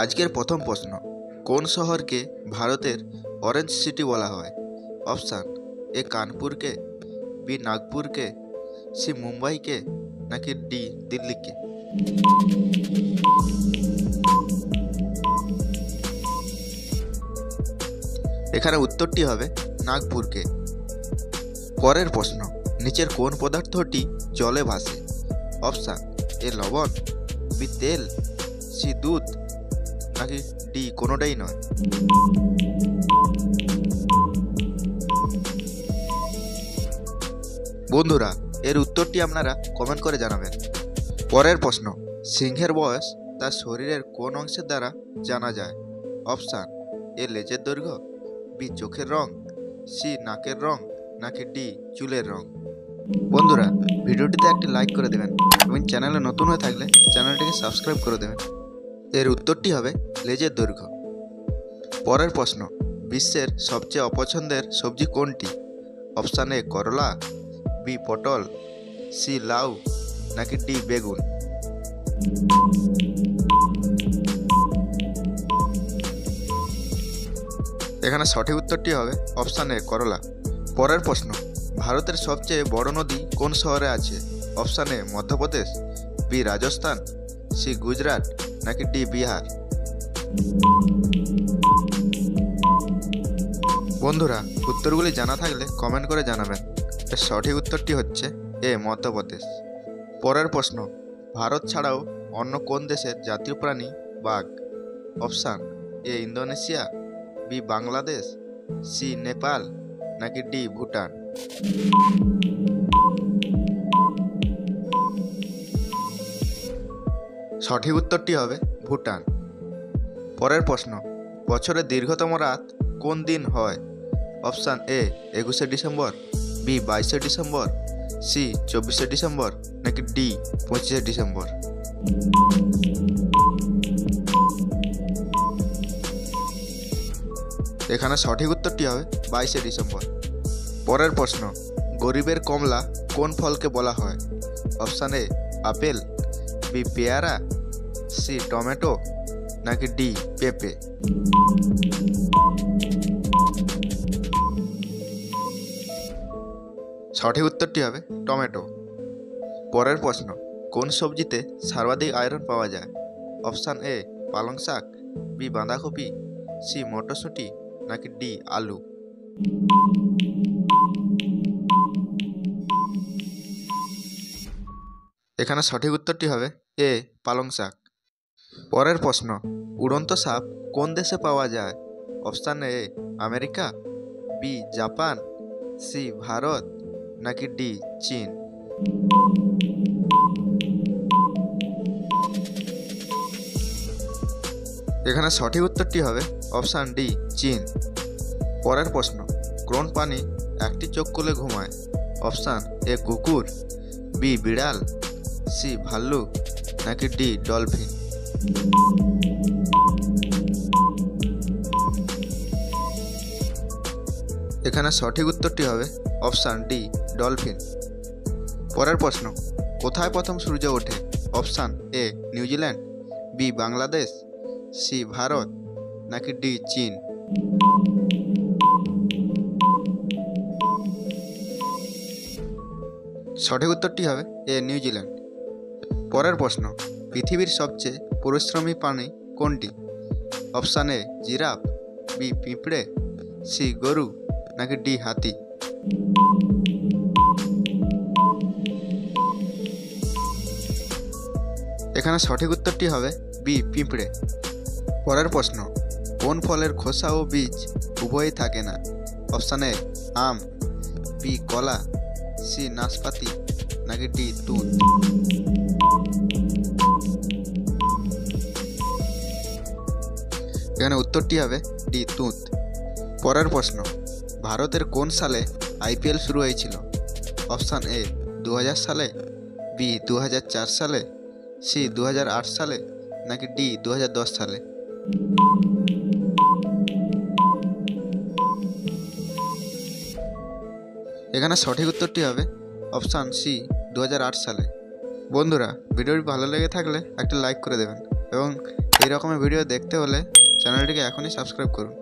আজকের প্রথম প্রশ্ন, কোন শহরকে ভারতের অরেঞ্জ সিটি বলা হয়? অপশান এ কানপুরকে, বি নাগপুরকে, সি মুম্বাইকে, নাকি ডি দিল্লিকে? এখানে উত্তরটি হবে নাগপুরকে। পরের প্রশ্ন, নিচের কোন পদার্থটি জলে ভাসে? অপশান এ লবণ, বি তেল, সি দুধ, নাকি ডি কোনোটাই নয়? বন্ধুরা, এর উত্তরটি আপনারা কমেন্ট করে জানাবেন। পরের প্রশ্ন, সিংহের বয়স তার শরীরের কোন অংশের দ্বারা জানা যায়? অপশান এ লেজের দৈর্ঘ্য, বি চোখের রং, সি নাকের রং, নাকি ডি চুলের রং? বন্ধুরা, ভিডিওটিতে একটি লাইক করে দেবেন এবং চ্যানেলে নতুন হয়ে থাকলে চ্যানেলটিকে সাবস্ক্রাইব করে দেবেন। এর উত্তরটি হবে লেজের দৈর্ঘ্য। পরের প্রশ্ন, বিশ্বের সবচেয়ে অপছন্দের সবজি কোনটি? অপশান এ করলা, বি পটল, সি লাউ, নাকি ডি বেগুন? এখানে সঠিক উত্তরটি হবে অপশান এ করলা। পরের প্রশ্ন, ভারতের সবচেয়ে বড় নদী কোন শহরে আছে? Option A Madhya Pradesh, B Rajasthan, C Gujarat, নাকি ডি বিহার? বন্ধুরা, উত্তরগুলি জানা থাকলে কমেন্ট করে জানাবেন। এর সঠিক উত্তরটি হচ্ছে এ মধ্যপ্রদেশ। পরের প্রশ্ন, ভারত ছাড়াও অন্য কোন দেশের জাতীয় প্রাণী বাঘ? Option A Indonesia, B Bangladesh, C Nepal, নাকি ডি ভুটান? সঠিক উত্তরটি হবে ভুটান। পরের প্রশ্ন, বছরের দীর্ঘতম রাত কোন দিন হয়? অপশান এ 21শে ডিসেম্বর, বি 22শে ডিসেম্বর, সি 24শে ডিসেম্বর, নাকি ডি 25শে ডিসেম্বর? এখানে সঠিক উত্তরটি হবে 22শে ডিসেম্বর। পরের প্রশ্ন, গরিবের কমলা কোন ফলকে বলা হয়? অপশান এ আপেল, বি পেয়ারা, সি টমেটো, নাকি ডি পেঁপে? সঠিক উত্তরটি হবে টমেটো। পরের প্রশ্ন, কোন সবজিতে সর্বাধিক আয়রন পাওয়া যায়? অপশান এ পালং শাক, বি বাঁধাকপি, সি মটরশুঁটি, নাকি ডি আলু? এখানে সঠিক উত্তরটি হবে এ পালং শাক। পরের প্রশ্ন, উড়ন্ত সাপ কোন দেশে পাওয়া যায়? Option A America, B Japan, C Bharat, নাকি ডি চীন? এখানে সঠিক উত্তরটি হবে অপশান ডি চীন। পরের প্রশ্ন, কোন প্রাণী একটি চোখ খুলে ঘুমায়? অপশান এ কুকুর, বি বিড়াল, সি ভাল্লুক, নাকি ডি ডলফিন? এখানে সঠিক উত্তরটি হবে অপশান ডি ডলফিন। পরের প্রশ্ন, কোথায় প্রথম সূর্য ওঠে? Option A New Zealand, B Bangladesh, C Bharat, নাকি ডি চীন? সঠিক উত্তরটি হবে এ নিউজিল্যান্ড। পরের প্রশ্ন, পৃথিবীর সবচেয়ে পরিশ্রমী প্রাণী কোনটি? অপশান এ জিরাফ, বি পিঁপড়ে, সি গরু, নাকি ডি হাতি? এখানে সঠিক উত্তরটি হবে বি পিঁপড়ে। পরের প্রশ্ন, কোন ফলের খোসা ও বীজ উভয়ই থাকে না? অপশান এ আম, বি কলা, সি নাশপাতি, নাকি ডি তুঁত? এখানে উত্তরটি হবে ডি তুঁত। পরের প্রশ্ন, ভারতের কোন সালে আইপিএল শুরু হয়েছিল? অপশান এ 2000 সালে, বি 2004 সালে, সি 2008 সালে, নাকি ডি 2010 সালে? এখানে সঠিক উত্তরটি হবে অপশান সি 2008 সালে। বন্ধুরা, ভিডিওটি ভালো লেগে থাকলে একটা লাইক করে দেবেন এবং এই রকমের ভিডিও দেখতে হলে চ্যানেলটিকে এখনই সাবস্ক্রাইব করুন।